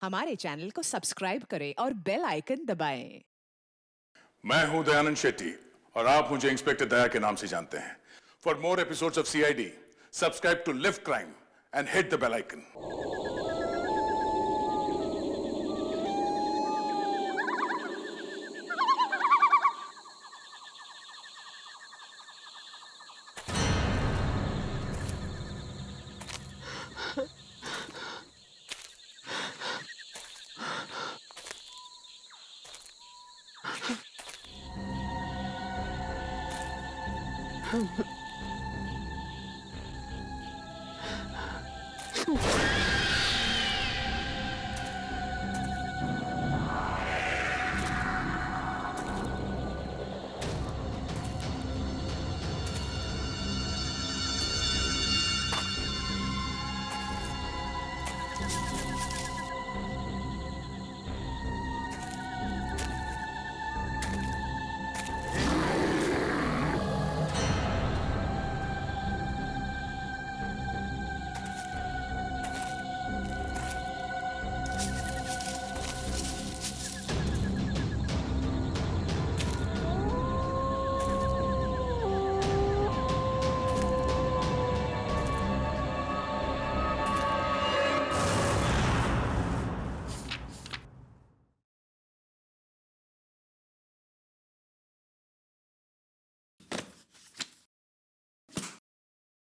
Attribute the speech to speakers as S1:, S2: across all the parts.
S1: हमारे चैनल को सब्सक्राइब करें और बेल आइकन दबाएं।
S2: मैं हूं दयानंद शेट्टी और आप मुझे इंस्पेक्टर दया के नाम से जानते हैं। For more episodes of CID, subscribe to lift crime and hit the bell icon.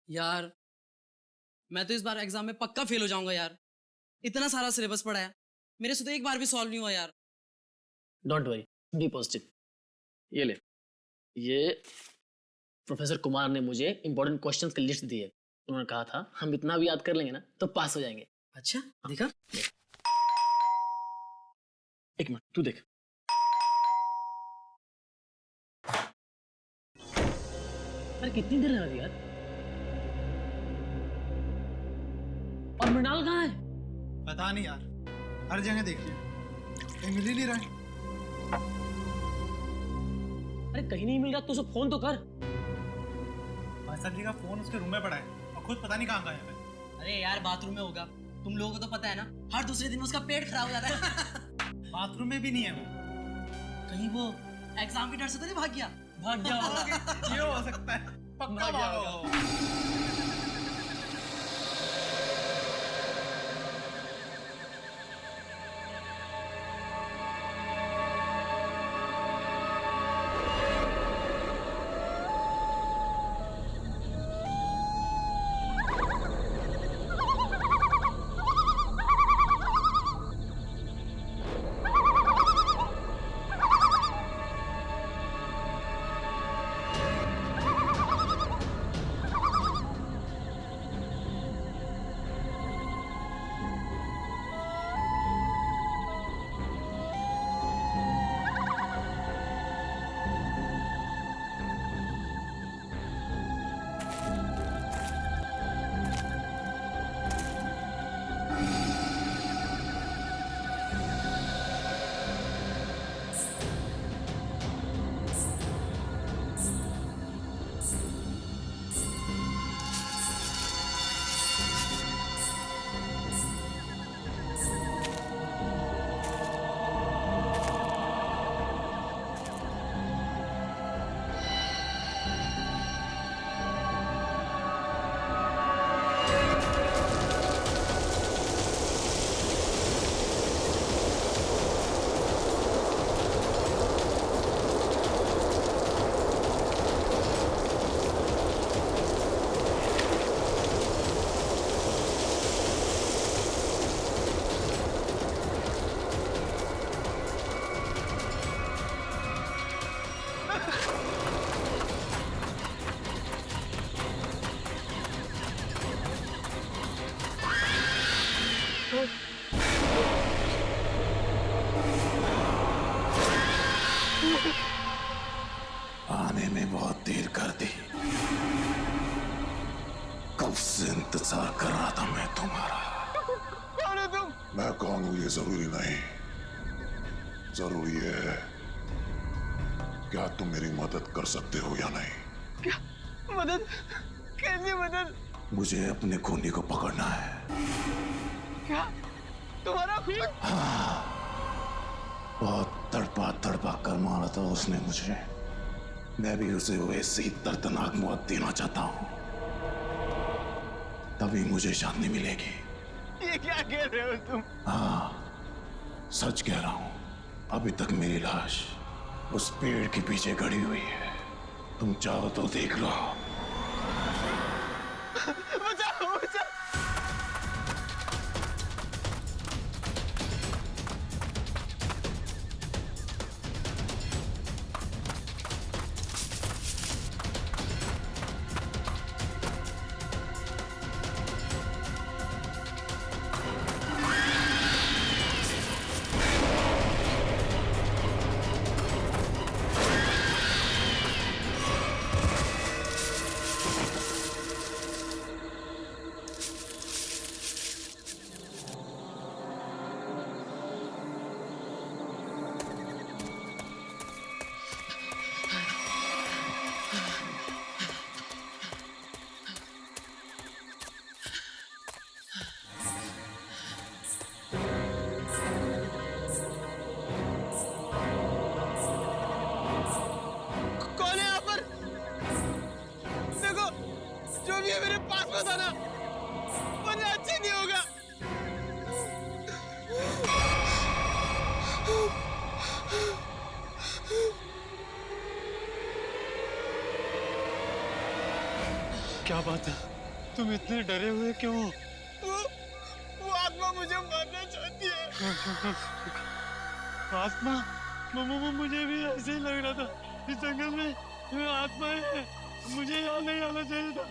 S3: यार मैं तो इस बार एग्जाम में पक्का फेल हो जाऊंगा यार। इतना सारा सिलेबस पढ़ा है, मेरे से तो एक बार भी सॉल्व नहीं हुआ यार।
S4: Don't worry, be positive. ये ले, ये प्रोफेसर कुमार ने मुझे इंपॉर्टेंट क्वेश्चंस की लिस्ट दी है। उन्होंने कहा था हम इतना भी याद कर लेंगे ना तो पास हो जाएंगे।
S3: अच्छा दिखा।
S4: एक मिनट, तू देख। अरे कितनी देर लगा दी यार। और मृणाल कहाँ है?
S5: पता नहीं यार, हर जगह देख लिया, कहीं मिल ही नहीं रहा है।
S4: अरे कहीं नहीं मिल रहा तो उसे फोन तो कर।
S5: भाई साहब जी का फोन उसके रूम में पड़ा है और खुद पता नहीं कहाँ गायब है।
S3: अरे यार बाथरूम में होगा, तुम लोगों को तो पता है ना, हर दूसरे दिन उसका पेट खराब हो जाता है।
S5: बाथरूम में भी नहीं है वो।
S3: कहीं वो एग्जाम के डर से तो नहीं भाग गया?
S4: भाग गया होगा।
S5: ये हो सकता है, पक्का
S4: भाग गया
S5: भागा
S4: होगा।
S5: होगा।
S2: आने में बहुत देर कर दी। कब से इंतजार कर रहा था मैं तुम्हारा।
S5: कौन है तुम?
S2: मैं कौन हूं ये जरूरी नहीं, जरूरी है क्या तुम मेरी मदद कर सकते हो या नहीं।
S5: क्या मदद? कैसी मदद?
S2: मुझे अपने खूनी को पकड़ना है।
S5: क्या?
S6: तुम्हारा खून।
S2: बहुत तड़पा तड़पा कर मारा था उसने मुझे। मैं भी उसे वैसे ही दर्दनाक मौत देना चाहता हूँ, तभी मुझे शांति मिलेगी।
S6: ये क्या कह रहे हो तुम?
S2: हाँ, सच कह रहा हूँ। अभी तक मेरी लाश उस पेड़ के पीछे गड़ी हुई है। तुम चाहो तो देख लो।
S6: बचाओ बचाओ। कौन है यहाँ पर? देखो, जो भी है मेरे पास बताना, वरना अच्छा नहीं होगा।
S5: क्या बात है? तुम इतने डरे हुए क्यों हो?
S6: वो आत्मा मुझे मारना चाहती है।
S5: आत्मा? मुझे भी ऐसे ही लग रहा था। इस जंगल में आत्माएं हैं। मुझे यहाँ नहीं आना चाहिए था।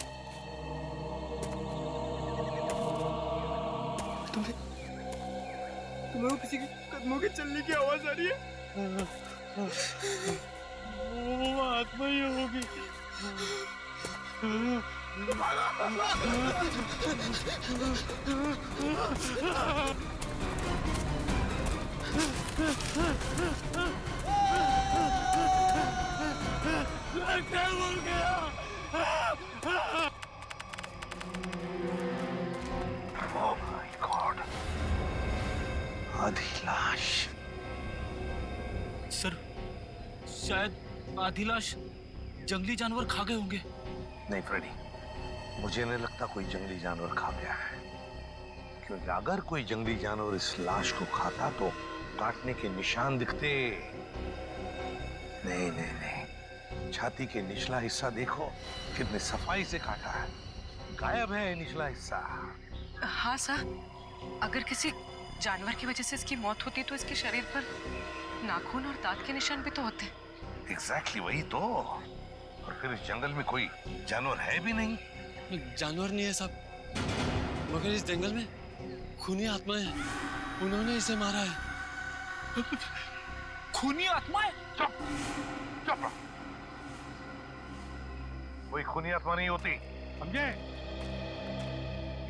S6: तुम्हें वो किसी के कदमों के चलने की आवाज आ रही है?
S5: वो आत्मा ही होगी। क्या बोल गया?
S2: Oh my God! आधी लाश।
S7: सर, शायद आधी लाश जंगली जानवर खा गए होंगे।
S8: नहीं फ्रेडी, मुझे नहीं लगता कोई जंगली जानवर खा गया है, क्योंकि अगर कोई जंगली जानवर इस लाश को खाता तो काटने के निशान दिखते। नहीं नहीं नहीं, छाती के निचला हिस्सा देखो, कितने सफाई से काटा है। गायब है निचला हिस्सा।
S9: हाँ सर, अगर किसी जानवर की वजह से इसकी मौत होती तो इसके शरीर पर नाखून और दांत के निशान भी तो होते।
S8: एग्जैक्टली वही तो। और फिर इस जंगल में कोई जानवर है भी नहीं।
S5: जानवर नहीं है साहब, मगर इस जंगल में खूनी आत्माएं हैं। उन्होंने इसे मारा है।
S7: खूनी आत्माएं?
S8: चुप चुप। कोई खूनी आत्मा नहीं होती,
S5: समझे?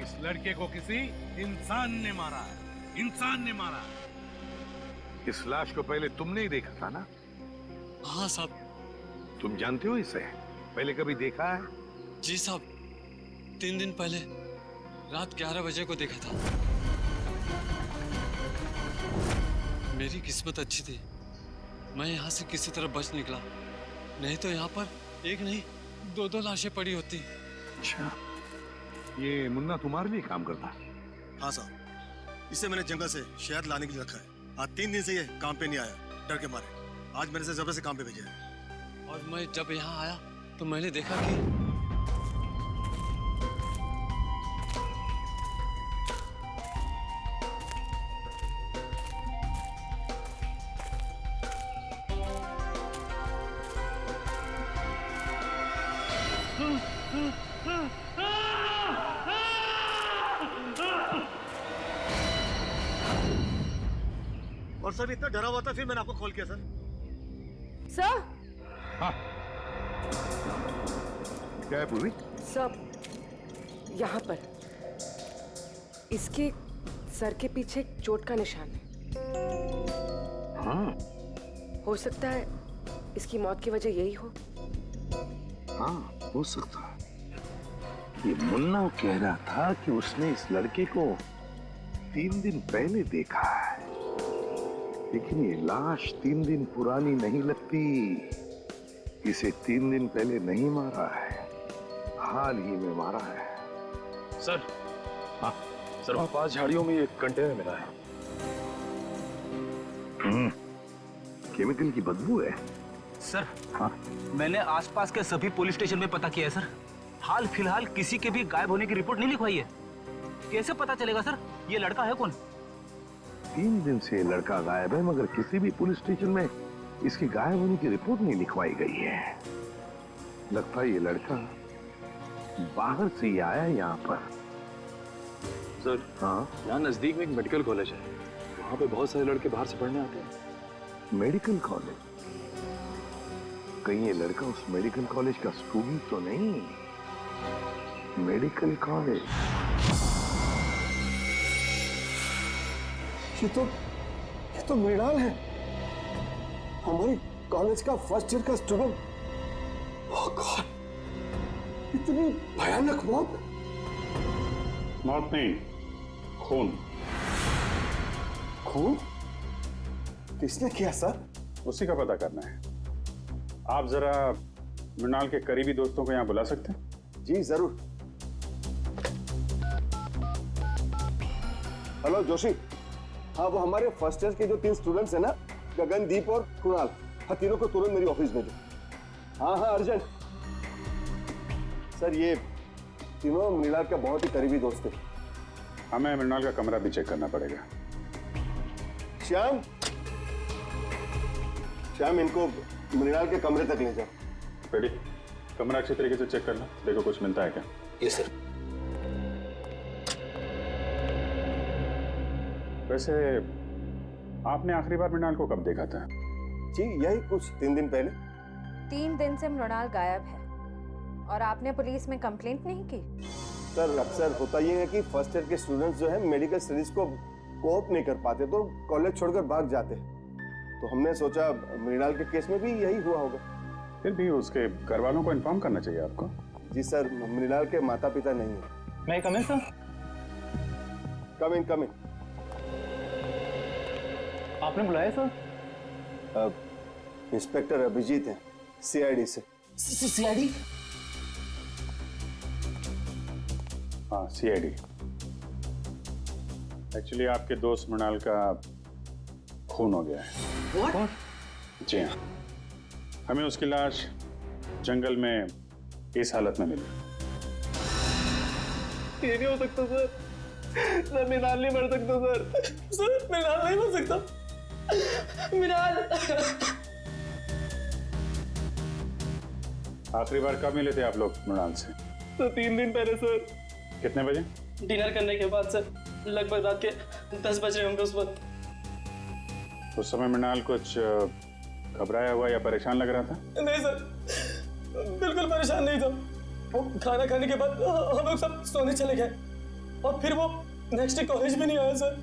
S5: इस लड़के को किसी इंसान ने मारा है। इंसान ने मारा है।
S8: इस लाश को पहले तुमने ही देखा था ना?
S5: हाँ साहब।
S8: तुम जानते हो इसे? पहले कभी देखा है?
S5: जी साहब, 3 दिन पहले रात 11 बजे को देखा था। मेरी किस्मत अच्छी थी, मैं यहाँ से किसी तरह बच निकला, नहीं तो यहाँ पर एक नहीं 2 लाशें पड़ी होती।
S8: अच्छा, ये मुन्ना तुम्हारे लिए काम करता?
S10: हाँ साहब, इसे मैंने जंगल से शहद लाने के लिए रखा है। आज 3 दिन से ये काम पे नहीं आया, डर के मारे। आज मैंने इसे जबरदस्ती काम पे भेजा है।
S5: और मैं जब यहाँ आया तो मैंने देखा कि
S10: और सर इतना डरा हुआ था, फिर मैंने आपको कॉल किया सर।
S11: सर,
S8: हाँ। क्या है पूर्वी?
S11: सर, यहाँ पर इसके सर के पीछे एक चोट का निशान है।
S8: हाँ।
S11: हो सकता है इसकी मौत की वजह यही हो।
S8: हाँ, हो सकता है। ये मुन्ना कह रहा था कि उसने इस लड़के को 3 दिन पहले देखा है, लेकिन ये लाश 3 दिन पुरानी नहीं लगती। इसे 3 दिन पहले नहीं मारा है, हाल ही में मारा है।
S12: सर, हाँ सर, वहाँ 5 झाड़ियों में एक कंटेनर मिला है।
S8: केमिकल की बदबू है।
S7: सर,
S8: हाँ,
S7: मैंने आसपास के सभी पुलिस स्टेशन में पता किया है सर। हाल फिलहाल किसी के भी गायब होने की रिपोर्ट नहीं लिखवाई है। कैसे पता चलेगा सर ये लड़का है कौन?
S8: 3 दिन से लड़का गायब है, मगर किसी भी पुलिस स्टेशन में इसकी गायब होने की रिपोर्ट नहीं लिखवाई गई है। लगता है ये लड़का बाहर से ही आया है यहाँ पर।
S12: सर,
S8: हाँ,
S12: यहाँ नजदीक में एक मेडिकल कॉलेज है, वहाँ पे बहुत सारे लड़के बाहर से पढ़ने आते हैं।
S8: Medical college? कहीं ये लड़का उस मेडिकल कॉलेज का स्टूडेंट तो नहीं? मेडिकल कॉलेज,
S10: ये तो मृणाल है, हमारे कॉलेज का फर्स्ट ईयर का स्टूडेंट। ओह गॉड, इतनी भयानक मौत।
S2: मौत नहीं, खून।
S10: खून? किसने किया सर?
S2: उसी का पता करना है। आप जरा मृणाल के करीबी दोस्तों को यहाँ बुला सकते हैं?
S10: जी जरूर। हेलो जोशी, हाँ वो हमारे फर्स्ट ईयर के जो 3 स्टूडेंट्स हैं ना, गगनदीप और कुणाल, हाँ तीनों को तुरंत मेरी ऑफिस भेजो। हाँ हाँ अर्जेंट। सर ये तीनों मृणाल का बहुत ही करीबी दोस्त है।
S2: हमें मृणाल का कमरा भी चेक करना पड़ेगा।
S10: श्याम, श्याम इनको मृणाल के कमरे तक ले जाओ।
S2: बेटी, कमरा अच्छी तरीके से चेक करना, देखो कुछ मिलता है क्या।
S7: Yes sir.
S2: वैसे आपने आखिरी बार मृणाल को कब देखा था?
S10: जी यही कुछ 3 दिन पहले।
S13: 3 दिन से मृणाल गायब है और आपने पुलिस में कंप्लेंट नहीं की?
S10: सर अक्सर होता ये है कि फर्स्ट ईयर के स्टूडेंट्स जो है मेडिकल स्टडीज को कोऑप नहीं कर पाते तो कॉलेज छोड़कर भाग जाते हैं। तो हमने सोचा मृणाल के केस में भी यही हुआ होगा।
S2: फिर भी उसके घर वालों को इन्फॉर्म करना चाहिए आपको।
S10: जी सर, मृणाल के माता पिता नहीं है।
S7: मैं कम इन सर?
S10: कम इन।
S7: आपने बुलाया सर?
S10: इंस्पेक्टर अभिजीत हैं, CID से।
S7: CID?
S2: हाँ CID। एक्चुअली आपके दोस्त मृणाल का खून हो गया है।
S7: What?
S2: जी हाँ, हमें उसकी लाश जंगल में इस हालत में मिली।
S7: ये नहीं हो सकता सर। सर मृणाल नहीं मर सकता सर। सर मृणाल नहीं मर सकता। मृणाल।
S2: आखिरी बार कब मिले थे आप लोग मृणाल से?
S7: तो 3 दिन पहले सर।
S2: कितने बजे?
S7: डिनर करने के बाद सर, लगभग रात के 10 बज रहे होंगे उस वक्त।
S2: उस समय मृणाल कुछ घबराया हुआ या परेशान लग रहा था?
S7: नहीं सर, बिल्कुल परेशान नहीं था। वो खाना खाने के बाद हम लोग सब सोने चले गए और फिर वो नेक्स्ट डे कॉलेज भी नहीं आया सर।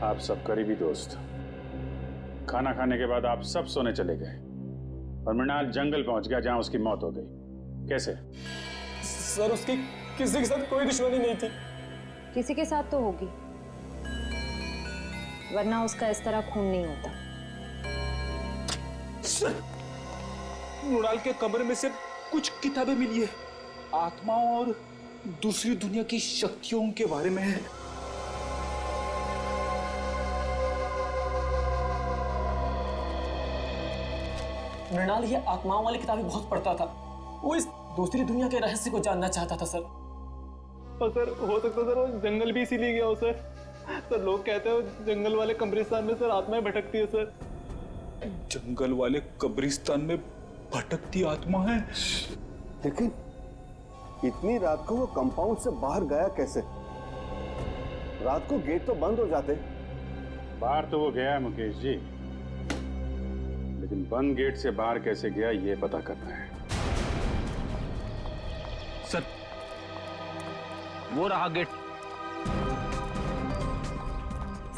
S2: आप सब करीबी दोस्त, खाना खाने के बाद आप सब सोने चले गए और मृणाल जंगल पहुंच गया जहां उसकी मौत हो गई। कैसे?
S7: सर उसकी किसी के साथ कोई दुश्मनी नहीं थी।
S13: किसी के साथ तो होगी, वरना उसका इस तरह खून नहीं होता।
S7: सर, मृणाल के कमरे में से कुछ किताबें मिली है, आत्माओं और दूसरी दुनिया की शक्तियों के बारे में है। मृणाल ये आत्माओं वाली किताबें बहुत पढ़ता था। वो इस दूसरी दुनिया के रहस्य को जानना चाहता था सर। और सर हो सकता सर वो जंगल भी इसीलिए गया हो सर। सर लोग कहते हैं जंगल वाले कब्रिस्तान में सर आत्माएं भटकती है सर। जंगल वाले कब्रिस्तान में भटकती आत्मा है?
S10: लेकिन इतनी रात को वो कंपाउंड से बाहर गया कैसे? रात को गेट तो बंद हो जाते।
S2: बाहर तो वो गया है मुकेश जी, लेकिन बंद गेट से बाहर कैसे गया ये पता करना है।
S7: सर वो रहा गेट।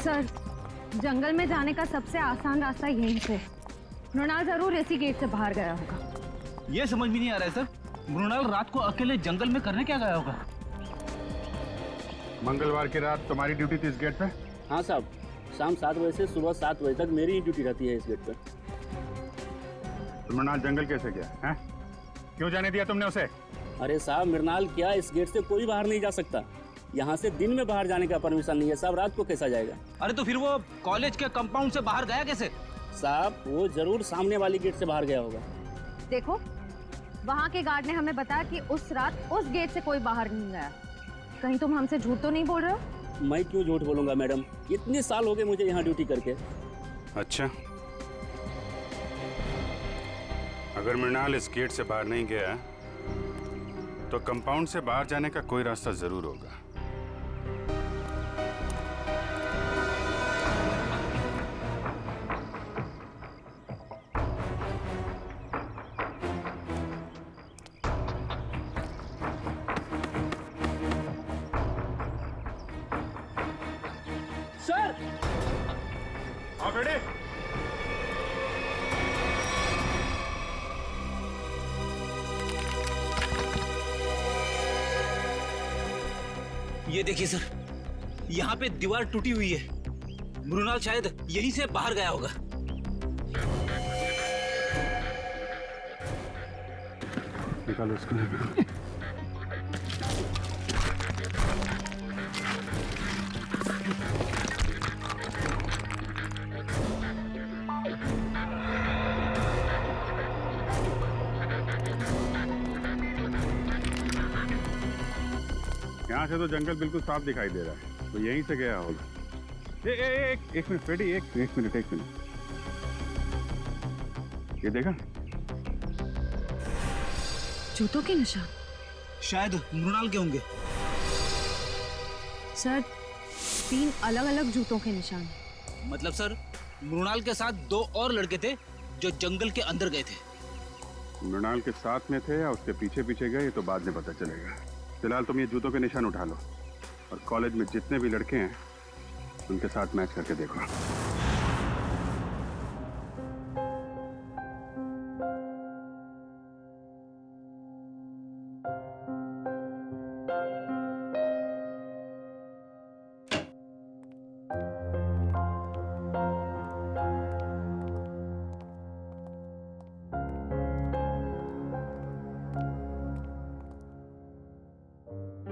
S13: सर जंगल में जाने का सबसे आसान रास्ता यहीं से। मृणाल जरूर इसी गेट से बाहर गया होगा।
S7: ये समझ में नहीं आ रहा है सर, मृणाल रात को अकेले जंगल में करने क्या गया होगा?
S14: मंगलवार की रात तुम्हारी ड्यूटी थी इस गेट पे?
S15: हाँ साहब, शाम 7 बजे से सुबह 7 बजे तक मेरी ही ड्यूटी रहती है इस गेट पे।
S14: तो मृणाल जंगल कैसे गया है? क्यों जाने दिया तुमने उसे?
S15: अरे साहब, मृणाल क्या, इस गेट से कोई बाहर नहीं जा सकता। यहाँ से दिन में बाहर जाने का परमिशन नहीं है साहब, रात को कैसा जाएगा?
S6: अरे तो फिर वो कॉलेज के कंपाउंड से बाहर गया कैसे?
S15: साहब, वो जरूर सामने वाली गेट से बाहर गया होगा।
S13: देखो, वहाँ के गार्ड ने हमें बताया कि उस रात उस गेट से कोई बाहर नहीं गया। कहीं तुम हमसे झूठ तो नहीं बोल रहे हो?
S15: मैं क्यों झूठ बोलूंगा मैडम, इतने साल हो गए मुझे यहाँ ड्यूटी करके।
S14: अच्छा, अगर मृणाल इस गेट से बाहर नहीं गया तो कंपाउंड से बाहर जाने का कोई रास्ता जरूर होगा।
S15: सर,
S14: आओ बेटे।
S6: ये देखिए सर, यहाँ पे दीवार टूटी हुई है। मृणाल शायद यहीं से बाहर गया होगा।
S14: निकालो इसको। यहाँ से तो जंगल बिल्कुल साफ दिखाई दे रहा है, तो यहीं से गया होगा। एक मिनट फ्रेडी, एक मिनट। ये देखा?
S13: जूतों के निशान।
S6: शायद मृणाल के होंगे।
S13: सर, 3 अलग-अलग जूतों के निशान।
S6: मतलब सर, मृणाल के साथ 2 और लड़के थे जो जंगल के अंदर गए थे।
S14: मृणाल के साथ में थे या उसके पीछे पीछे गए, ये तो बाद में पता चलेगा। फिलहाल तुम ये जूतों के निशान उठा लो और कॉलेज में जितने भी लड़के हैं उनके साथ मैच करके देखो।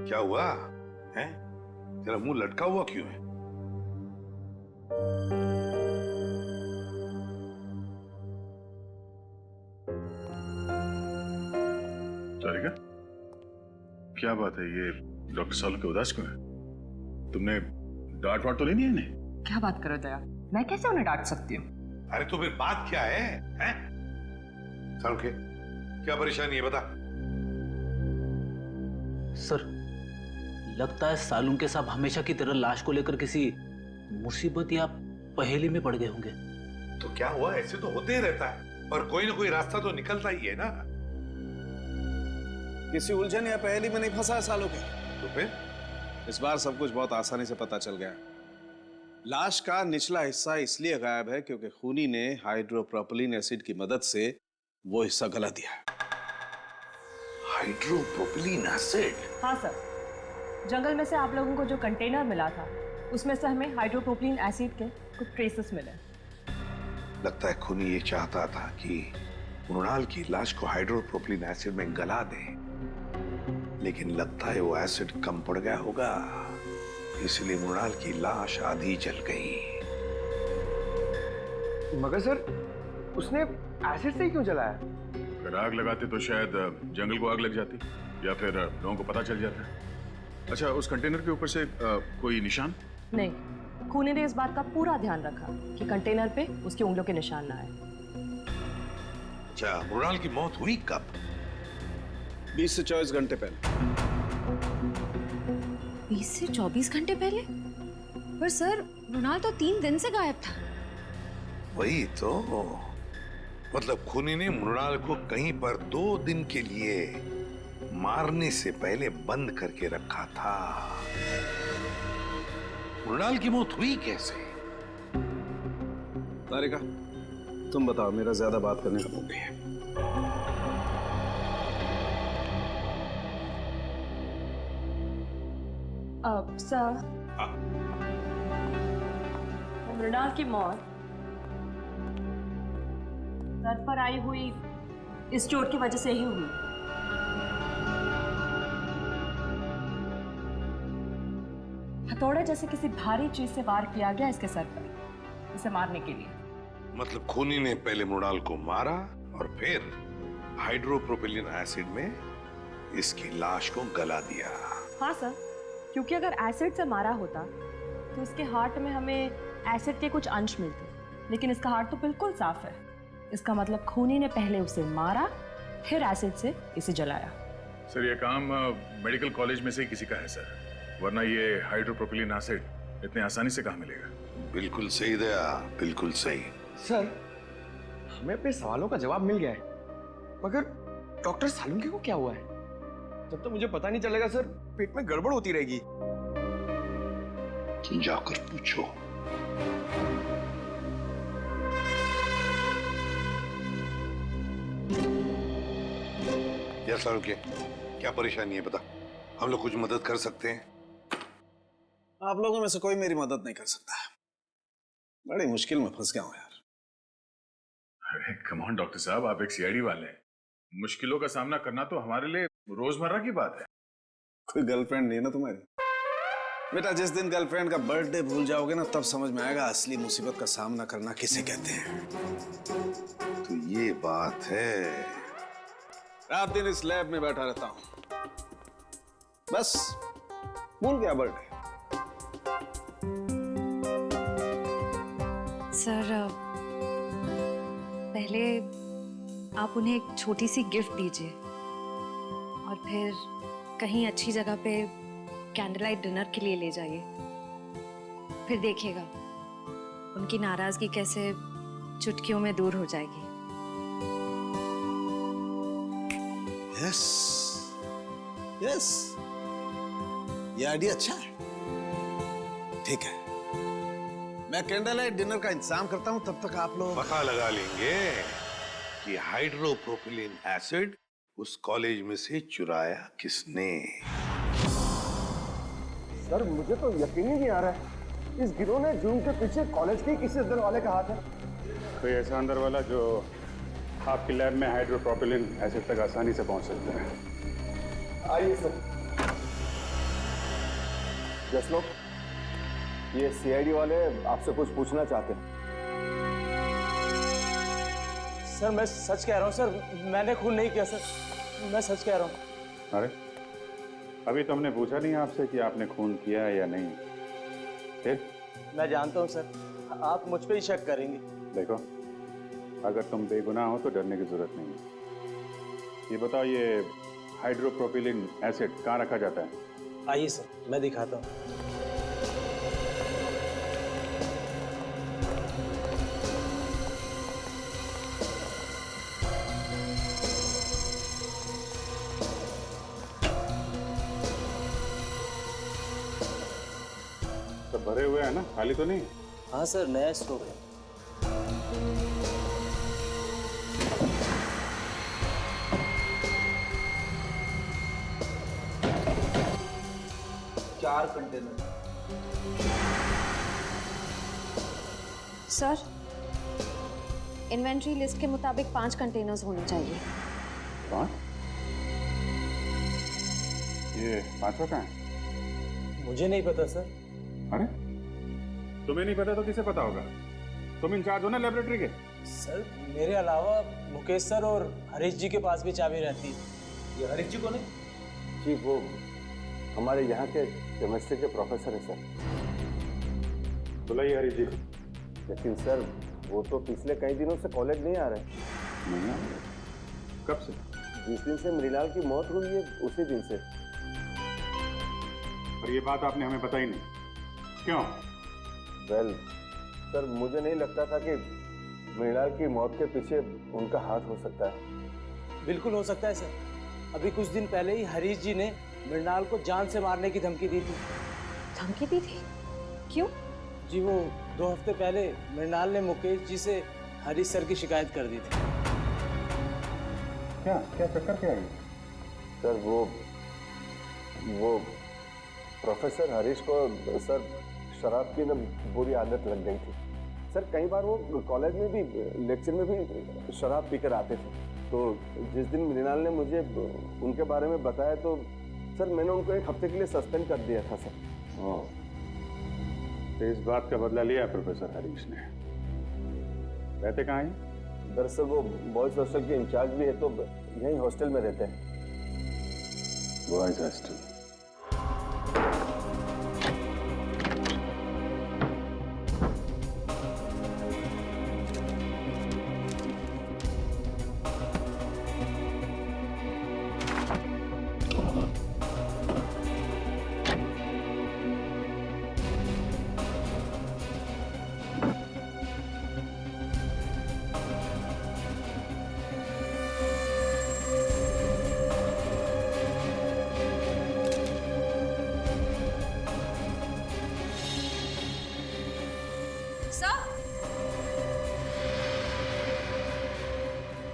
S8: क्या हुआ है? तेरा मुंह लटका हुआ क्यों है?
S2: सारिका, क्या बात है? ये डॉक्टर सालू के उदास क्यों है? तुमने डांट वाट तो नहीं दिया इन्हें?
S9: क्या बात करो दया, मैं कैसे उन्हें डांट सकती हूँ?
S8: अरे तो फिर बात क्या है? सालू के क्या परेशानी है, बता।
S6: सर, लगता है सालून के साहब हमेशा की तरह लाश को लेकर किसी मुसीबत या पहेली में पड़ गए होंगे।
S8: तो क्या हुआ? ऐसे तो होते ही रहता है, और कोई ना कोई रास्ता तो निकलता ही है ना।
S10: किसी उलझन या पहेली में नहीं फंसा है सालों के।
S8: तो फिर
S10: इस बार सब कुछ बहुत आसानी से पता चल गया। लाश का निचला हिस्सा इसलिए गायब है क्योंकि खूनी ने हाइड्रोप्रोपिलीन एसिड की मदद से वो हिस्सा गला दिया।
S8: हाइड्रोप्रोपिलीन एसिड?
S9: हाँ सर, जंगल में से आप लोगों को जो कंटेनर मिला था उसमें से हमें हाइड्रोप्रोपिलीन एसिड के कुछ ट्रेसेस मिले।
S8: लगता है खूनी ये चाहता था कि मृणाल की लाश को हाइड्रोप्रोपिलीन एसिड में गला दे, लेकिन लगता है वो एसिड कम पड़ गया होगा, इसलिए मृणाल की लाश आधी जल गई।
S10: मगर सर, उसने एसिड से ही क्यों जलाया?
S2: अगर आग लगाते तो शायद जंगल को आग लग जाती या फिर लोगों को पता चल जाता। अच्छा, उस कंटेनर के ऊपर से कोई निशान?
S9: नहीं, खूनी ने इस बात का पूरा ध्यान रखा कि कंटेनर पे उसकी उंगलियों के निशान ना आए।
S8: अच्छा, मृणाल की मौत हुई कब?
S10: 20 से 24 घंटे पहले।
S13: 20 से 24 घंटे पहले? पर सर, मृणाल तो 3 दिन से गायब था।
S8: वही तो, मतलब खूनी ने मृणाल को कहीं पर 2 दिन के लिए मारने से पहले बंद करके रखा था। मृणाल की मौत हुई कैसे?
S10: तारिका, तुम बताओ, मेरा ज्यादा बात करने का मौका है।
S16: सर, मृणाल की मौत सर पर आई हुई इस चोट की वजह से ही हुई। हथौड़ा जैसे किसी भारी चीज से वार किया गया इसके सर पर, इसे मारने के लिए।
S8: मतलब खूनी ने पहले मृणाल को मारा और फिर हाइड्रोप्रोपिलीन एसिड में इसकी लाश को गला दिया।
S16: हाँ सर, क्योंकि अगर एसिड से मारा होता तो इसके हार्ट में हमें एसिड के कुछ अंश मिलते, लेकिन इसका हार्ट तो बिल्कुल साफ है। इसका मतलब खूनी ने पहले उसे मारा, फिर एसिड से इसे जलाया।
S2: सर ये काम मेडिकल कॉलेज में से ही किसी का है सर, वरना ये हाइड्रोप्रोपिलीन एसिड इतने आसानी से कहाँ मिलेगा।
S8: बिल्कुल सही दया, बिल्कुल सही।
S7: सर, हमें अपने सवालों का जवाब मिल गया है, मगर डॉक्टर सालुंके को क्या हुआ है? जब तक मुझे पता नहीं चलेगा सर, पेट में गड़बड़ होती रहेगी।
S8: जाकर पूछो। यार सालुंके, क्या परेशानी है बता, हम लोग कुछ मदद कर सकते हैं?
S17: आप लोगों में से कोई मेरी मदद नहीं कर सकता। बड़ी मुश्किल में फंस गया हूं यार।
S2: अरे कम ऑन डॉक्टर साहब, आप एक सीआईडी वाले हैं, मुश्किलों का सामना करना तो हमारे लिए रोजमर्रा की बात है।
S17: कोई गर्लफ्रेंड नहीं है ना तुम्हारी? बेटा, जिस दिन गर्लफ्रेंड का बर्थडे भूल जाओगे ना, तब समझ में आएगा असली मुसीबत का सामना करना किसे कहते हैं।
S8: तो ये बात है।
S17: रात दिन इस लैब में बैठा रहता हूं, बस भूल गया बर्थडे।
S18: सर, पहले आप उन्हें एक छोटी सी गिफ्ट दीजिए और फिर कहीं अच्छी जगह पे कैंडल लाइट डिनर के लिए ले जाइए। फिर देखिएगा उनकी नाराजगी कैसे चुटकियों में दूर हो जाएगी।
S17: यस, यस, ये आइडिया अच्छा है। ठीक है, मैं कैंडल लाइट डिनर का इंतजाम करता हूं, तब तक आप लोग
S8: पता लगा लेंगे कि हाइड्रोप्रोपिलीन एसिड उस कॉलेज में से चुराया किसने।
S10: सर, मुझे तो यकीन ही नहीं आ रहा है, इस गिरोह ने जूम के पीछे कॉलेज के किसी अंदर वाले का हाथ है।
S14: कोई ऐसा अंदर वाला जो आपकी लैब में हाइड्रोप्रोपिलीन एसिड तक आसानी से पहुंच सकता है।
S10: आइए सर। जसलोक, ये सीआईडी वाले आपसे कुछ पूछना चाहते हैं।
S7: सर, मैं सच कह रहा हूँ सर, मैंने खून नहीं किया सर, मैं सच कह रहा हूँ।
S14: अरे अभी तो हमने पूछा नहीं आपसे कि आपने खून किया है या नहीं। फिर
S7: मैं जानता हूँ सर, आप मुझ पे ही शक करेंगे।
S14: देखो, अगर तुम बेगुनाह हो तो डरने की जरूरत नहीं है। ये बताओ, ये हाइड्रोप्रोपिलीन एसिड कहाँ रखा जाता है?
S7: आइए सर, मैं दिखाता हूँ।
S14: सब भरे हुए हैं ना, खाली तो नहीं?
S7: हाँ सर, नया स्टॉक है। चार कंटेनर।
S18: सर, इन्वेंट्री लिस्ट के मुताबिक 5 कंटेनर्स होने चाहिए।
S14: 5? ये 5वां कहाँ है?
S7: मुझे नहीं पता सर।
S14: अरे तुम्हें नहीं पता तो किसे पता होगा? तुम इंचार्ज हो ना लेबोरेटरी के।
S7: सर, मेरे अलावा मुकेश सर और हरीश जी के पास भी चाबी रहती है। ये हरीश जी कौन है?
S10: जी, वो हमारे यहाँ के केमिस्ट्री के प्रोफेसर है सर।
S14: बुलाइए हरीश जी।
S10: लेकिन सर, वो तो पिछले कई दिनों से कॉलेज नहीं आ रहे।
S14: नहीं आ रहे? कब से?
S10: जिस दिन से मृणाल की मौत हुई है उसी दिन से।
S14: और ये बात आपने हमें बताई नहीं, क्यों?
S10: वेल सर, मुझे नहीं लगता था कि मृणाल की मौत के पीछे उनका हाथ हो सकता है।
S7: बिल्कुल हो सकता है सर। अभी कुछ दिन पहले ही हरीश जी ने मृणाल को जान से मारने की धमकी दी थी।
S18: धमकी दी थी? क्यों?
S7: जी, वो 2 हफ्ते पहले मृणाल ने मुकेश जी से हरीश सर की शिकायत कर दी थी।
S14: क्या क्या चक्कर क्या है?
S10: सर, वो प्रोफेसर हरीश को सर शराब की ना बुरी आदत लग गई थी सर। कई बार वो कॉलेज में भी लेक्चर में भी शराब पीकर आते थे। तो जिस दिन मृणाल ने मुझे उनके बारे में बताया तो सर मैंने उनको 1 हफ्ते के लिए सस्पेंड कर दिया था सर।
S14: तो इस बात का बदला लिया प्रोफेसर हरीश ने। रहते कहाँ हैं?
S10: दरअसल वो बॉयज हॉस्टल के इंचार्ज भी है तो यहीं हॉस्टल में रहते हैं।
S14: Boys hostel.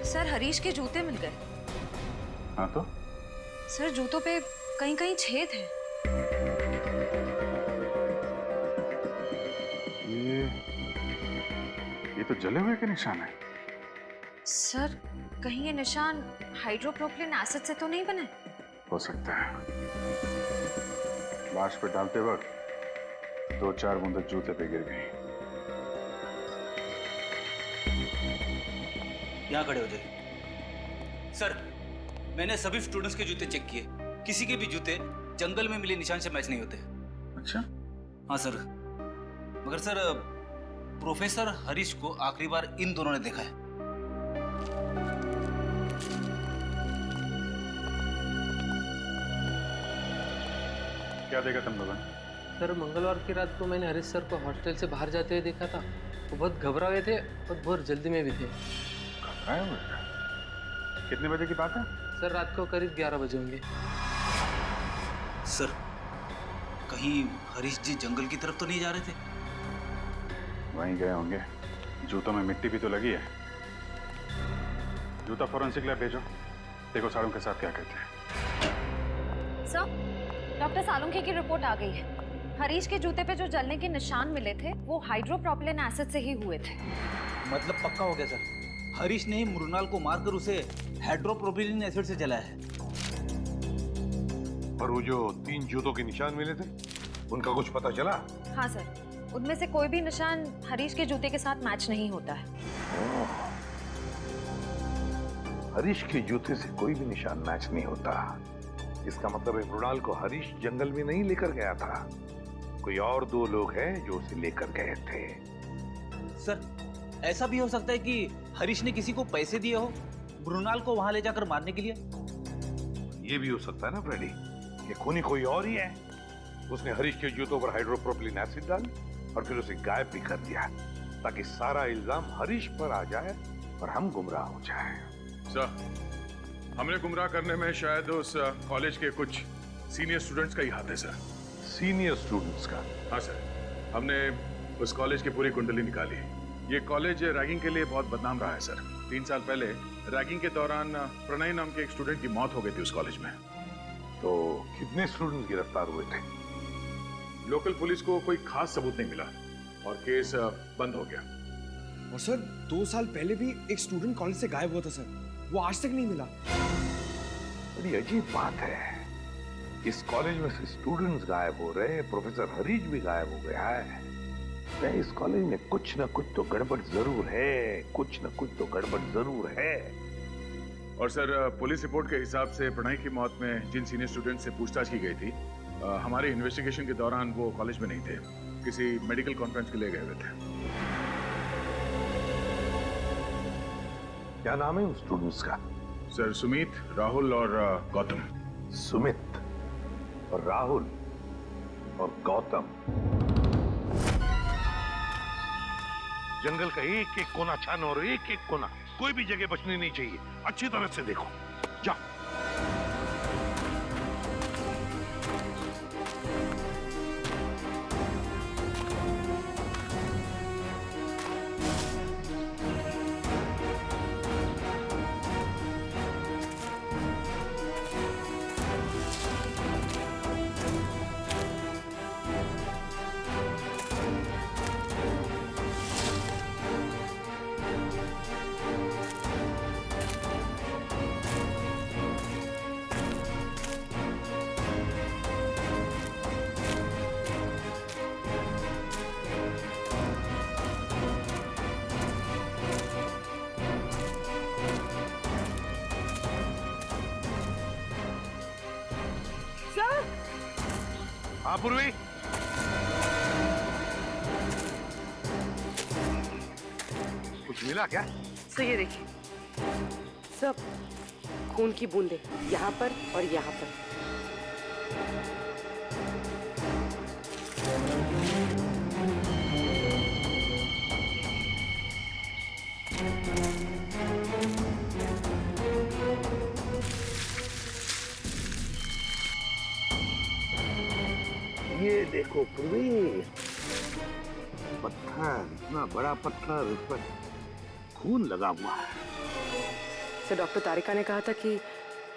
S18: सर हरीश के जूते मिल गए।
S14: हाँ तो
S18: सर जूतों पे कहीं कहीं छेद है।
S14: ये तो जले हुए के निशान है।
S18: सर कहीं ये निशान हाइड्रोप्रोपिलीन एसिड से तो नहीं बने?
S14: हो सकता है। लाश पे डालते वक्त 2-4 बूंद जूते पे गिर गई।
S6: यहाँ खड़े हो जाइए। सर मैंने सभी स्टूडेंट्स के जूते चेक किए, किसी के भी जूते जंगल में मिले निशान से मैच नहीं होते।
S14: अच्छा?
S6: हाँ सर, मगर सर प्रोफेसर हरीश को आखिरी बार इन दोनों ने देखा है।
S14: क्या देखा तुम लोगों ने?
S7: सर मंगलवार की रात को मैंने हरीश सर को हॉस्टल से बाहर जाते हुए देखा था। वो बहुत घबरा हुए थे और बहुत जल्दी में भी थे।
S14: घबराए हुए? कितने बजे की बात है?
S7: सर रात को करीब 11 बजे होंगे।
S6: सर कहीं हरीश जी जंगल की तरफ तो नहीं जा रहे थे?
S14: वहीं गए होंगे। जूतों में मिट्टी भी तो लगी है। जूता फॉरेंसिक लैब भेजो, देखो सालों के साथ क्या कहते हैं।
S18: सर डॉक्टर सालुंखे की रिपोर्ट आ गई है। हरीश के जूते पे जो जलने के निशान मिले थे वो हाइड्रोप्रोपिलीन एसिड से ही हुए थे।
S6: मतलब पक्का हो गया सर, हरीश ने मृणाल को मारकर उसे हाइड्रोप्रोपिलीन एसिड से जलाया है।
S8: और वो जो 3 जूतों के निशान मिले थे उनका कुछ पता चला?
S18: हाँ सर, उनमें से कोई भी निशान हरीश के जूते के साथ मैच नहीं होता है।
S8: हरीश के जूते से कोई भी निशान मैच नहीं होता। इसका मतलब है मृणाल को हरीश जंगल में नहीं लेकर गया था, कोई और 2 लोग हैं जो उसे लेकर गए थे।
S6: सर ऐसा भी हो सकता है कि हरीश ने किसी को पैसे दिए हो मृणाल को वहां ले जाकर मारने के लिए।
S8: ये भी हो सकता है ना फ्रेडी कि खूनी कोई और ही है। उसने हरीश के जूतों पर हाइड्रोप्रोपिलीन एसिड डाल और फिर उसे गायब भी कर दिया ताकि सारा इल्जाम हरीश पर आ जाए और हम गुमराह हो जाए।
S2: सर हमने गुमराह करने में शायद उस कॉलेज के कुछ सीनियर स्टूडेंट्स का ही हाथ है सर।
S8: सीनियर स्टूडेंट्स का?
S2: हाँ सर, हमने उस कॉलेज की पूरी कुंडली निकाली। ये कॉलेज रैगिंग के लिए बहुत बदनाम रहा है सर। 3 साल पहले रैगिंग के दौरान प्रणय नाम के एक स्टूडेंट की मौत हो गई थी उस कॉलेज में।
S8: तो कितने स्टूडेंट गिरफ्तार हुए थे?
S2: लोकल पुलिस को कोई खास सबूत नहीं मिला और केस बंद हो गया।
S19: और सर 2 साल पहले भी एक स्टूडेंट कॉलेज से गायब हुआ था सर, वो आज तक नहीं मिला।
S8: बड़ी अजीब बात है, इस कॉलेज में से स्टूडेंट्स गायब हो रहे हैं, प्रोफेसर हरीश भी गायब हो गया है। इस कॉलेज में कुछ ना कुछ तो गड़बड़ जरूर है, कुछ ना कुछ तो गड़बड़ जरूर है।
S2: और सर पुलिस रिपोर्ट के हिसाब से प्रणय की मौत में जिन सीनियर स्टूडेंट से पूछताछ की गई थी, हमारे इन्वेस्टिगेशन के दौरान वो कॉलेज में नहीं थे, किसी मेडिकल कॉन्फ्रेंस के लिए गए हुए थे।
S8: क्या नाम है उन स्टूडेंट्स का?
S2: सर सुमित, राहुल और गौतम।
S8: सुमित और राहुल और गौतम। जंगल का एक एक कोना छानो और एक एक कोना, कोई भी जगह बचनी नहीं चाहिए। अच्छी तरह से देखो, जाओ। हाँ पूर्वी, कुछ मिला क्या?
S11: सर ये देखिए, सब खून की बूंदें यहाँ पर और यहाँ पर।
S8: ये देखो पूर्वी, पत्थर, इतना बड़ा पत्थर, उस पर खून लगा हुआ है।
S11: सर डॉक्टर तारिका ने कहा था कि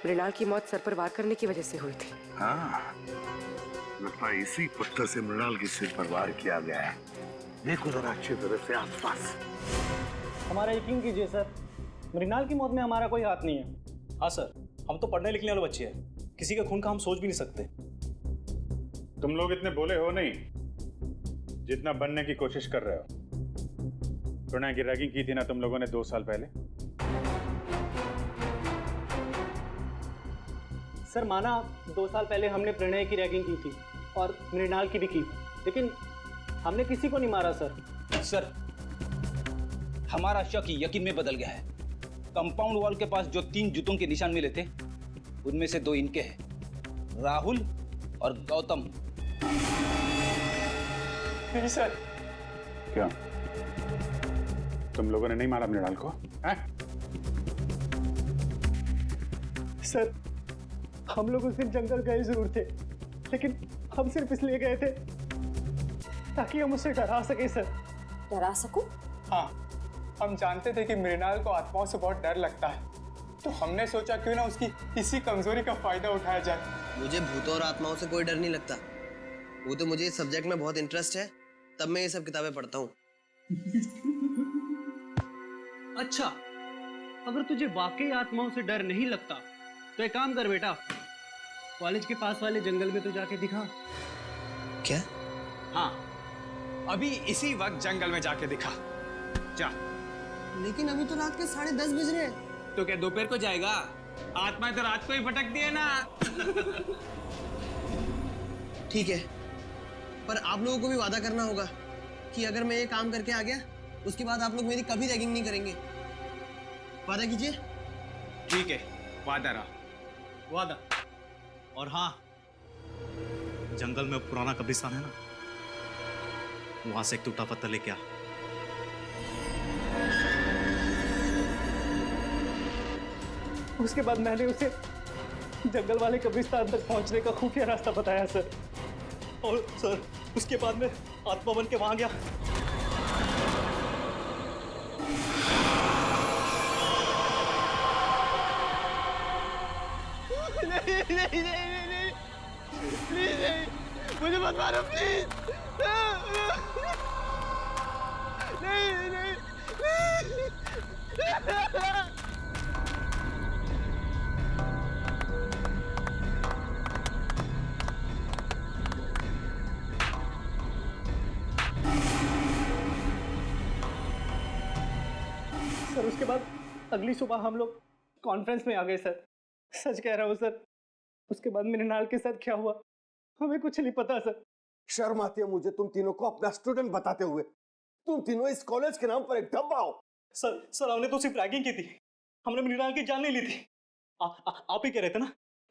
S11: मृणाल की मौत सर पर वार करने की वजह से हुई थी।
S8: हाँ, लगता है इसी पत्थर से मृणाल के सिर पर वार किया गया है। देखो जरा अच्छी तरह से आसपास।
S7: हमारा यकीन कीजिए सर, मृणाल की मौत में हमारा कोई हाथ नहीं है। हाँ सर, हम तो पढ़ने लिखने वाले बच्चे हैं, किसी के खून का हम सोच भी नहीं सकते।
S14: तुम लोग इतने बोले हो नहीं जितना बनने की कोशिश कर रहे हो। प्रणय की रैगिंग की थी ना तुम लोगों ने 2 साल पहले।
S7: सर माना 2 साल पहले हमने प्रणय की रैगिंग की थी और मृणाल की भी की, लेकिन हमने किसी को नहीं मारा सर।
S20: सर हमारा शक यकीन में बदल गया है। कंपाउंड वॉल के पास जो 3 जूतों के निशान मिले थे उनमें से 2 इनके हैं, राहुल और गौतम।
S7: नहीं सर।
S14: क्या तुम लोगों ने नहीं मारा मृणाल को?
S7: सर हम लोग उस दिन जंगल गए जरूर थे, लेकिन हम सिर्फ इसलिए गए थे ताकि हम उसे डरा सके सर।
S16: डरा सको?
S19: हाँ, हम जानते थे कि मृणाल को आत्माओं से बहुत डर लगता है, तो हमने सोचा क्यों ना उसकी इसी कमजोरी का फायदा उठाया जाए।
S3: मुझे भूतों और आत्माओं से कोई डर नहीं लगता। वो तो मुझे इस सब्जेक्ट में बहुत इंटरेस्ट है, तब मैं ये सब किताबें पढ़ता हूँ।
S7: अच्छा, अगर तुझे वाकई आत्माओं से डर नहीं लगता तो एक काम कर बेटा, कॉलेज के पास वाले जंगल में तो जाके दिखा।
S3: क्या?
S19: हाँ, अभी इसी वक्त जंगल में जाके दिखा। जा।
S3: लेकिन अभी तो रात के 10:30 बज रहे हैं।
S19: तो क्या दोपहर को जाएगा? आत्मा तो रात को ही भटकती है ना।
S3: ठीक है, पर आप लोगों को भी वादा करना होगा कि अगर मैं ये काम करके आ गया उसके बाद आप लोग मेरी कभी रैगिंग नहीं करेंगे। वादा कीजिए।
S19: ठीक है, वादा रहा।
S7: वादा।
S21: और हाँ, जंगल में पुराना कब्रिस्तान है ना, वहां से एक टूटा पत्थर लेके आ।
S7: उसके बाद मैंने उसे जंगल वाले कब्रिस्तान तक पहुंचने का खुफिया रास्ता बताया सर, और सर उसके बाद मैं आत्मा बन के वहां गया।
S22: नहीं नहीं नहीं नहीं प्लीज नहीं, मुझे मत मारो प्लीज। नहीं नहीं
S7: सर उसके बाद अगली सुबह हम लोग कॉन्फ्रेंस में आ गए सर। सच कह रहा हूँ सर, उसके बाद मृणाल के साथ क्या हुआ हमें कुछ नहीं पता सर।
S10: शर्म आती है मुझे तुम तीनों को अपना स्टूडेंट बताते हुए। तुम तीनों इस कॉलेज के नाम पर एक धब्बा हो।
S7: सर हमने तो सिर्फ रैगिंग की थी, हमने मृणाल की जान नहीं ली थी। आप ही कह रहे थे ना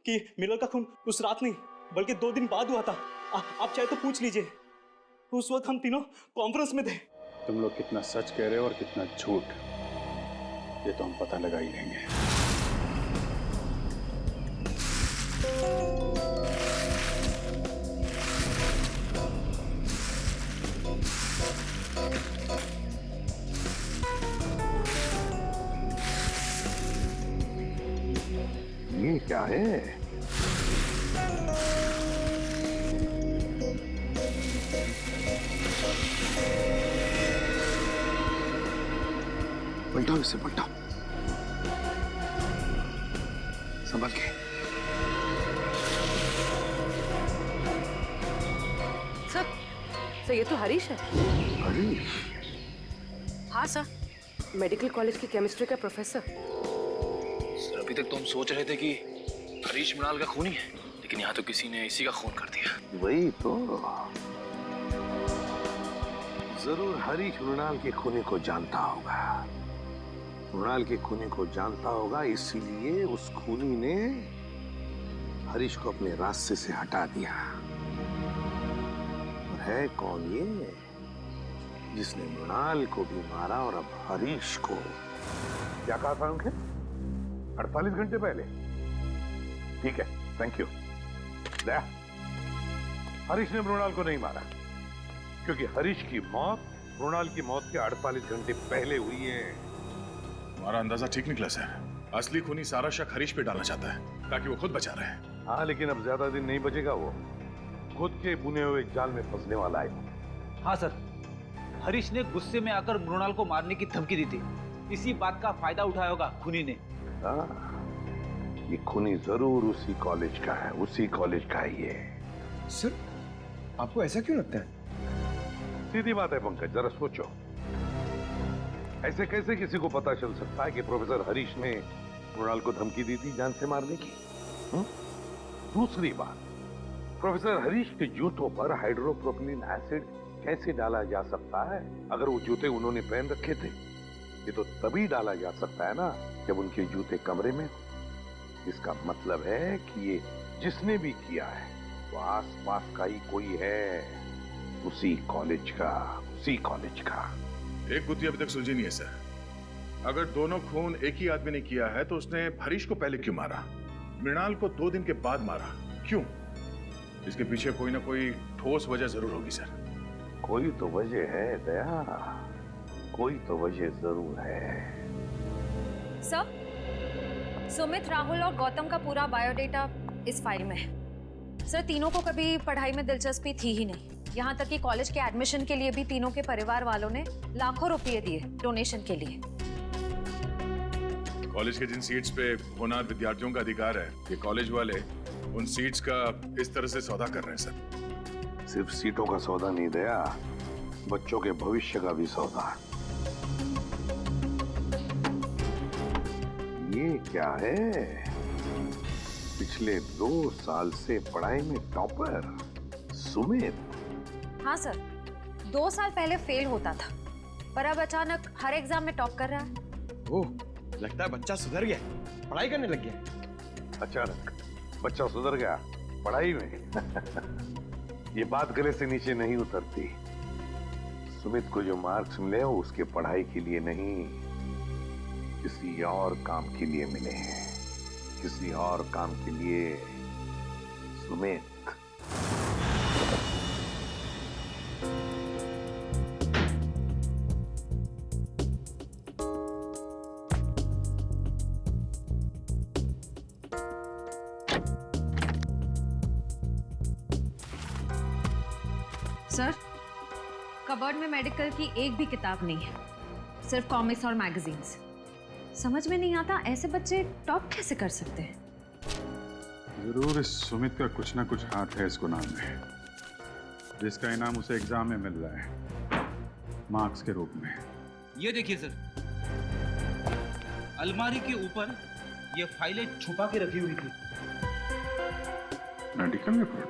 S7: कि मृणाल का खून उस रात नहीं बल्कि 2 दिन बाद हुआ था। आप चाहे तो पूछ लीजिए, उस वक्त हम तीनों कॉन्फ्रेंस में थे।
S14: तुम लोग कितना सच कह रहे हो और कितना झूठ, ये तो हम पता लगा ही लेंगे।
S8: ये क्या है?
S12: पलटाओ इसे, पलटाओ, संभल के।
S11: सर ये तो हरीश है।
S8: हरीश?
S11: हाँ सर, मेडिकल कॉलेज की केमिस्ट्री का प्रोफेसर।
S6: सर अभी तक तो हम सोच रहे थे कि हरीश मृणाल का खूनी है,
S12: लेकिन यहाँ तो किसी ने इसी का खून कर दिया।
S8: वही तो, जरूर हरीश मृणाल के खूनी को जानता होगा। मृणाल के खूनी को जानता होगा, इसीलिए उस खूनी ने हरीश को अपने रास्ते से हटा दिया। और है कौन ये जिसने मृणाल को भी मारा और अब हरीश को? क्या कहा था उनके? 48 घंटे पहले? ठीक है, थैंक यू। दया, हरीश ने मृणाल को नहीं मारा, क्योंकि हरीश की मौत मृणाल की मौत के 48 घंटे पहले हुई है।
S2: हमारा अंदाजा ठीक निकला सर। असली खूनी सारा शक हरीश पे डालना चाहता है ताकि वो खुद बचा रहे।
S8: हाँ, लेकिन अब ज्यादा दिन नहीं बचेगा, वो खुद के बुने हुए जाल में फंसने वाला है।
S20: हाँ सर, हरीश ने गुस्से में आकर मृणाल को मारने की धमकी दी थी। इसी बात का फायदा उठाया होगा खूनी ने।
S8: हाँ, ये खूनी जरूर उसी कॉलेज का है, उसी कॉलेज का है ये।
S1: सर, आपको ऐसा क्यों लगता है?
S8: सीधी बात है पंकज, जरा सोचो। ऐसे कैसे किसी को पता चल सकता है कि प्रोफेसर हरीश ने मृणाल को धमकी दी थी जान से मारने की? दूसरी बात, प्रोफेसर हरीश के जूतों पर हाइड्रोप्रोपिलीन एसिड कैसे डाला जा सकता है? अगर वो जूते उन्होंने पहन रखे थे, ये तो तभी डाला जा सकता है ना जब उनके जूते कमरे में हो। इसका मतलब है कि ये जिसने भी किया है वो आसपास का ही कोई है, उसी कॉलेज का, उसी कॉलेज का।
S2: एक गुत्थी अभी तक सुलझी नहीं है सर। अगर दोनों खून एक ही आदमी ने किया है तो उसने हरीश को पहले क्यों मारा, मृणाल को 2 दिन के बाद मारा क्यों? इसके पीछे कोई ना कोई ठोस वजह जरूर होगी सर।
S8: कोई तो वजह है दया, कोई तो वजह जरूर है।
S18: सर, सुमित, राहुल और गौतम का पूरा बायोडेटा इस फाइल में है। सर, तीनों को कभी पढ़ाई में दिलचस्पी थी ही नहीं। यहाँ तक कि कॉलेज के एडमिशन के लिए भी तीनों के परिवार वालों ने लाखों रुपए दिए डोनेशन के लिए।
S2: कॉलेज के जिन सीट्स पे होनहार विद्यार्थियों का अधिकार है, ये कॉलेज वाले उन सीट्स का इस तरह से सौदा कर रहे हैं सर।
S8: सिर्फ सीटों का सौदा नहीं दया, बच्चों के भविष्य का भी सौदा। ये क्या है? पिछले 2 साल से पढ़ाई में टॉपर सुमित।
S18: हाँ सर, 2 साल पहले फेल होता था, पर अब अचानक हर एग्जाम में टॉप कर रहा है।
S1: ओह, लगता है बच्चा सुधर गया, पढ़ाई करने लग गया।
S8: अचानक बच्चा सुधर गया पढ़ाई में? ये बात गले से नीचे नहीं उतरती। सुमित को जो मार्क्स मिले वो उसके पढ़ाई के लिए नहीं, किसी और काम के लिए मिले हैं, किसी और काम के लिए। सुमित,
S18: सर, कबर्ड में मेडिकल की एक भी किताब नहीं है, सिर्फ कॉमिक्स और मैगजीन्स। समझ में नहीं आता ऐसे बच्चे टॉप कैसे कर सकते हैं।
S14: जरूर इस सुमित का कुछ ना कुछ हाथ है इसको नाम में, जिसका इनाम उसे एग्जाम में मिल रहा है मार्क्स के रूप में।
S20: ये देखिए सर, अलमारी के ऊपर ये फाइलें छुपा के रखी हुई थी।
S14: Medical report?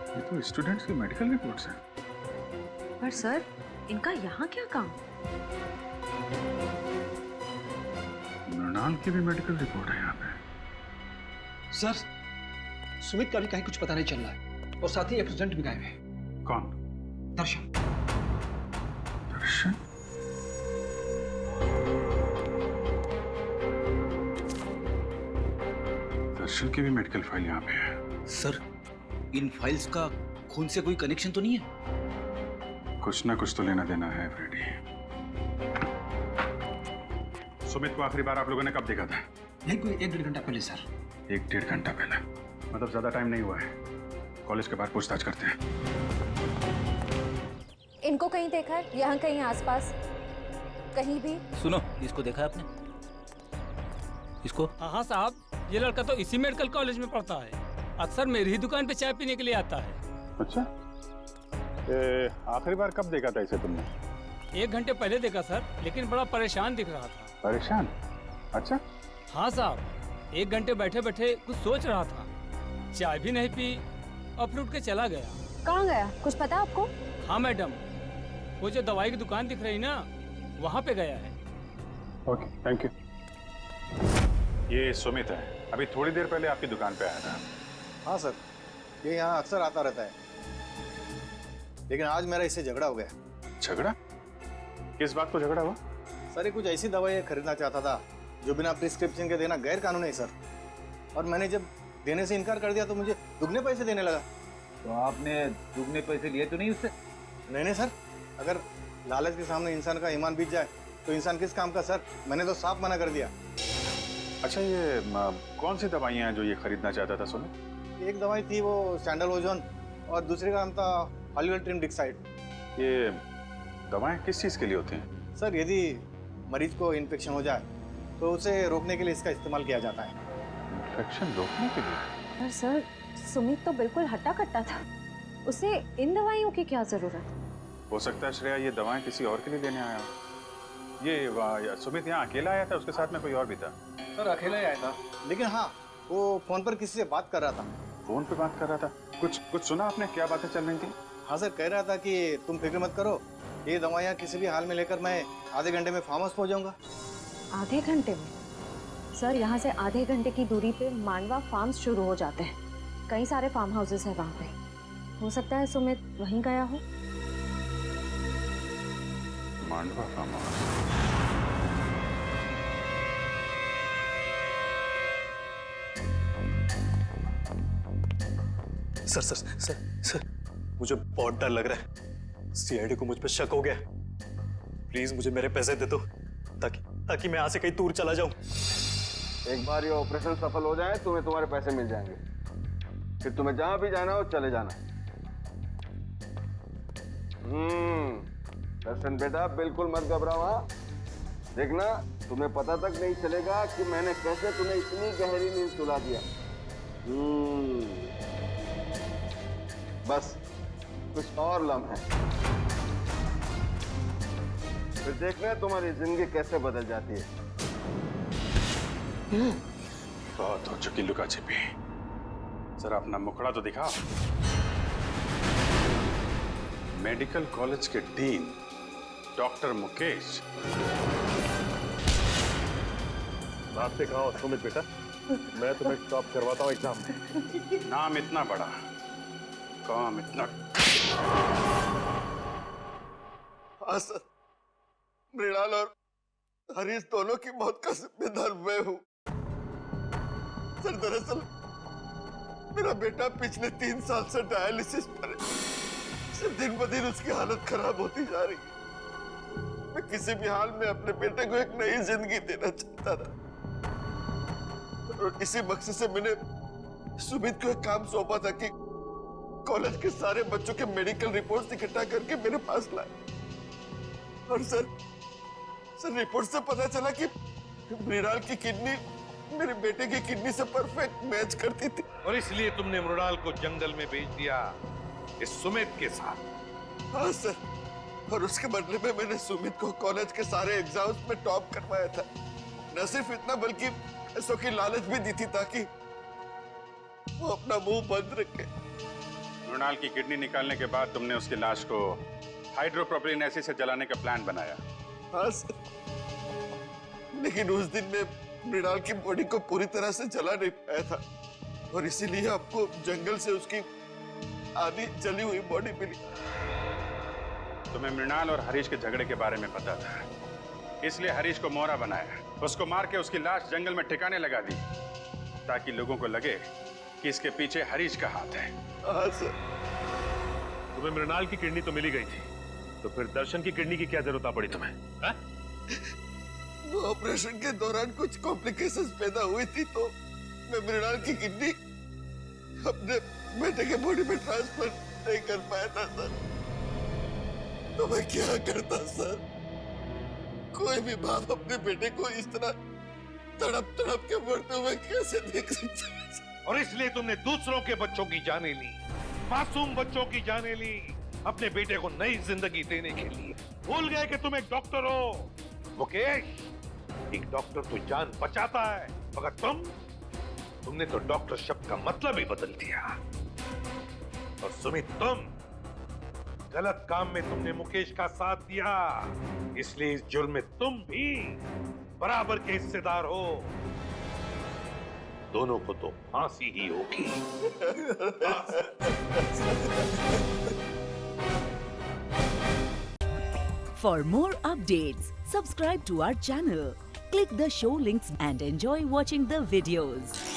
S14: ये तो स्टूडेंट्स की मेडिकल रिपोर्ट्स हैं।
S18: पर सर, इनका यहाँ क्या काम?
S14: मृणाल की भी मेडिकल रिपोर्ट है यहाँ पे।
S1: सर, सुमित का भी कहीं कुछ पता नहीं चल रहा है, और साथ ही एप्रेजेंट भी गायब है।
S14: कौन?
S1: दर्शन।
S14: दर्शन? दर्शन की भी मेडिकल फाइल यहाँ पे है।
S20: सर, इन फाइल्स का खून से कोई कनेक्शन तो नहीं है?
S14: कुछ ना कुछ तो लेना देना है फ्रेडी। सुमित को आखिरी बार आप लोगों ने कब देखा था?
S1: यही कोई 1-1.5 घंटा पहले सर।
S14: 1-1.5 घंटा पहले? मतलब ज्यादा टाइम नहीं हुआ है। कॉलेज के बाहर पूछताछ करते हैं।
S18: इनको कहीं देखा है? यहाँ कहीं आसपास कहीं भी?
S20: सुनो, इसको देखा है आपने? इसको?
S4: हाँ साहब, ये लड़का तो इसी मेडिकल कॉलेज में पढ़ता है। अक्सर मेरी ही दुकान पे चाय पीने के लिए आता है।
S14: अच्छा, आखिरी बार कब देखा था इसे तुमने?
S4: 1 घंटे पहले देखा सर, लेकिन बड़ा परेशान दिख रहा था।
S14: परेशान? अच्छा?
S4: हाँ साहब, 1 घंटे बैठे बैठे कुछ सोच रहा था, चाय भी नहीं पी और फिर उठ के चला गया।
S13: कहाँ गया, कुछ पता आपको?
S4: हाँ मैडम, वो जो दवाई की दुकान दिख रही ना, वहाँ पे गया है।
S14: Okay, thank you. ये सुमित है, अभी थोड़ी देर पहले आपकी दुकान पे आया था।
S5: हाँ सर, ये यहाँ अक्सर आता रहता है, लेकिन आज मेरा इससे झगड़ा हो गया।
S14: झगड़ा? किस बात को झगड़ा हुआ?
S5: सर ये कुछ ऐसी दवाई खरीदना चाहता था जो बिना प्रिस्क्रिप्शन के देना गैर कानूनी है सर, और मैंने जब देने से इनकार कर दिया तो मुझे दुगने पैसे देने लगा।
S20: तो आपने दुगने पैसे लिए तो नहीं उससे?
S5: नहीं सर, अगर लालच के सामने इंसान का ईमान बीत जाए तो इंसान किस काम का सर, मैंने तो साफ मना कर दिया।
S14: अच्छा, ये कौन सी दवाइयाँ हैं जो ये खरीदना चाहता था सुमित?
S5: एक दवाई थी वो सैंडलोजोन और दूसरी का नाम था हॉलीवेल्ट्रिन डिक्साइड।
S14: ये दवाएं किस चीज़ के लिए होती हैं?
S5: सर यदि मरीज को इन्फेक्शन हो जाए तो उसे रोकने के लिए इसका इस्तेमाल किया जाता है।
S14: इन्फेक्शन रोकने के लिए?
S16: पर सर सुमित तो बिल्कुल हट्टा कट्टा था, उसे इन दवाइयों की क्या जरूरत?
S14: हो सकता है श्रेया ये दवाएं किसी और के लिए लेने आया हो। ये सुमित यहाँ अकेला आया था, उसके साथ में कोई और भी था?
S5: सर अकेला ही आया था, लेकिन हाँ वो फोन पर किसी से बात कर रहा था।
S14: फोन पे बात कर रहा था? कुछ सुना आपने, क्या बातें चल रही थी?
S5: हाँ सर, कह रहा था कि तुम फिक्र मत करो, ये दवाइयाँ किसी भी हाल में लेकर मैं आधे घंटे में फार्म हाउस पहुँच जाऊंगा।
S16: आधे घंटे में? सर यहाँ से आधे घंटे की दूरी पे मांडवा फार्म्स शुरू हो जाते हैं, कई सारे फार्म हाउसेस हैं वहाँ पे। हो सकता है सुमित वहीं गया हो।
S14: Mandwa farm house?
S15: Sir sir sir sir मुझे बहुत डर लग रहा है, सीआईडी को मुझ पर शक हो गया। प्लीज मुझे मेरे पैसे दे दो ताकि मैं यहाँ से कहीं दूर चला जाऊं।
S10: एक बार ये ऑपरेशन सफल हो जाए तुम्हें तुम्हारे पैसे मिल जाएंगे, फिर तुम्हें जहां भी जाना हो चले जाना। दर्शन बेटा बिल्कुल मत घबराओ। हाँ देखना, तुम्हें पता तक नहीं चलेगा कि मैंने कैसे तुम्हें इतनी गहरी नींद सुला दिया। बस कुछ और लम्हे, फिर देखना तुम्हारी जिंदगी कैसे बदल जाती है।
S14: बहुत हो चुकी लुका छिपी, जरा अपना मुखड़ा तो दिखाओ। मेडिकल कॉलेज के डीन डॉक्टर मुकेश।
S10: बात से कहा सुमित बेटा, मैं तुम्हें टॉप करवाता हूँ एग्जाम में।
S14: नाम इतना बड़ा, काम इतना।
S10: हाँ सर, मृणाल और हरीश दोनों की मौत का जिम्मेदार मैं हूँ। सर दरअसल मेरा बेटा पिछले 3 साल से डायलिसिस पर है। सर दिन ब दिन उसकी हालत खराब होती जा रही है। मैं किसी भी हाल में अपने बेटे को एक नई जिंदगी देना चाहता था, और इसी मकसद से मैंने सुमित को एक काम सौंपा था कि कॉलेज के सारे बच्चों के मेडिकल रिपोर्ट्स इकट्ठा करके मेरे पास लाए। और सर रिपोर्ट से पता चला कि मृणाल की किडनी मेरे बेटे की किडनी से परफेक्ट मैच करती थी।
S23: और इसलिए तुमने मृणाल को जंगल में भेज दिया इस सुमित के साथ?
S10: हाँ सर, और उसके बदले में मैंने सुमित को कॉलेज के सारे एग्जाम्स में टॉप करवाया था। न सिर्फ इतना बल्कि पैसों की लालच भी दी थी ताकि वो अपना मुंह बंद रखे।
S14: मृणाल की किडनी निकालने के बाद तुमने उसकी लाश को हाइड्रोप्रोपिलीन एसिड से जलाने का प्लान बनाया?
S10: हाँ सर, लेकिन उस दिन में मृणाल की बॉडी को पूरी तरह से जला नहीं पाया था, और इसीलिए आपको जंगल से उसकी आधी जली हुई बॉडी मिली।
S14: तुम्हें मृणाल और हरीश के झगड़े के बारे में पता था, इसलिए हरीश को मोहरा बनाया, उसको मार के उसकी लाश जंगल में ठिकाने लगा दी, ताकि लोगों को लगे कि इसके पीछे हरीश का हाथ है।
S10: हाँ सर।
S23: तुम्हें मृणाल की किडनी तो मिली गई थी, तो फिर दर्शन की किडनी की क्या जरूरत पड़ी तुम्हें? हा?
S10: वो ऑपरेशन के दौरान कुछ कॉम्प्लिकेशंस पैदा हुई थी, तो मैं मृणाल की किडनी अपने बेटे के बॉडी में ट्रांसफर नहीं कर पाया था सर। तो मैं क्या करता सर? कोई भी बाप अपने बेटे को इस तरह तड़प तड़प के मरते हुए कैसे देख सकता है?
S23: और इसलिए तुमने दूसरों के बच्चों की जानें ली, मासूम बच्चों की जानें ली, अपने बेटे को नई जिंदगी देने के लिए। भूल गए कि तुम एक डॉक्टर हो मुकेश।
S8: एक डॉक्टर तो जान बचाता है, मगर तुमने तो डॉक्टर शब्द का मतलब ही बदल दिया। और सुमित, तुम गलत काम में तुमने मुकेश का साथ दिया, इसलिए इस जुर्म में तुम भी बराबर के हिस्सेदार हो। दोनों को तो फांसी ही होगी।
S3: For more updates, subscribe to our channel, click the show links and enjoy watching the videos.